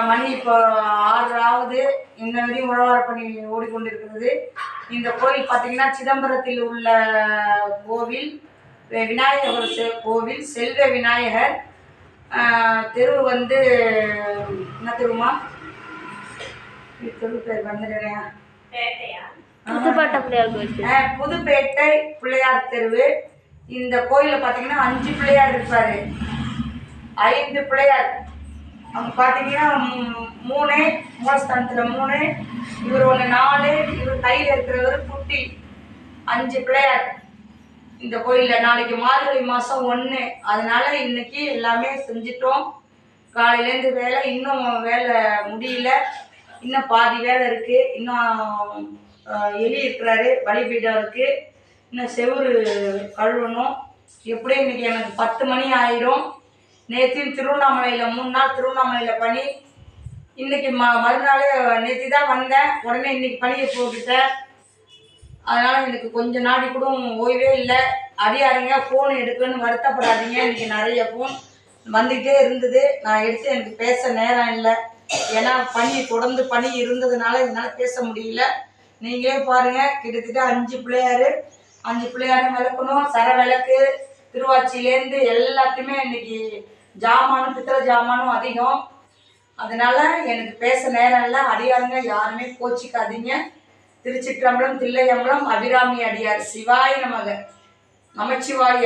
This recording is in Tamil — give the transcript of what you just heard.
மணி இப்போ 6 இன்ன வரையும் உழவார பணி ஓடிக்கொண்டிருக்கிறது. இந்த கோயில் பார்த்தீங்கன்னா சிதம்பரத்தில் உள்ள கோவில், விநாயகர் கோவில், செல்வ விநாயகர் தெரு வந்து என்ன தெருமா? தெரு பேர் வந்துடுறேன். புதுப்பேட்டை பிள்ளையார் தெருவு. இந்த கோயிலில் பார்த்தீங்கன்னா 5 பிள்ளையார் இருப்பார், 5 பிள்ளையார். அவங்க பார்த்தீங்கன்னா 3 மூலஸ்தானத்தில் 3, இவர் ஒன்று 4, இவர் கையில் இருக்கிறவர் குட்டி, 5 பிள்ளையார் இந்த கோயிலில். நாளைக்கு மார்கழி மாதம் 1, அதனால இன்னைக்கு எல்லாமே செஞ்சிட்டோம். காலையிலேருந்து வேலை, இன்னும் வேலை முடியல, இன்னும் பாதி வேலை இருக்குது. இன்னும் எலி இருக்கிறாரு, பலிபீடம் இருக்குது, இன்னும் செவுறு கழுவணும். எப்படியும் இன்றைக்கி எனக்கு 10 மணி ஆயிடும். நேற்றையும் திருவண்ணாமலையில் 3 நாள் திருவண்ணாமலையில் பனி. இன்றைக்கி மறுநாள் நேற்று தான் வந்தேன், உடனே இன்றைக்கி பனியை போட்டுட்டேன். அதனால் எனக்கு கொஞ்சம் நாடி கூட ஓய்வே இல்லை. அடியாருங்க ஃபோன் எடுக்கணும்னு வருத்தப்படாதீங்க. இன்றைக்கி நிறைய ஃபோன் வந்துக்கிட்டே இருந்தது, நான் எடுத்து எனக்கு பேச நேரம் இல்லை. ஏன்னா தொடர்ந்து பனி இருந்ததுனால என்னால் பேச முடியல. நீங்களே பாருங்கள், கிட்டத்தட்ட 5 பிள்ளையார், 5 பிள்ளையாரும் விளக்கணும். சர விளக்கு, திருவாச்சியிலேருந்து எல்லாத்தையுமே இன்னைக்கு ஜாமானும் பித்தளை ஜாமானும் அதிகம். அதனால எனக்கு பேச நேரம் இல்லை. அடியாருங்க யாருமே கோச்சிக்காதீங்க. திருச்சிற்றம்பலம், தில்லையம்பலம், அபிராமி அடியார். சிவாய நமக, நமச்சிவாய.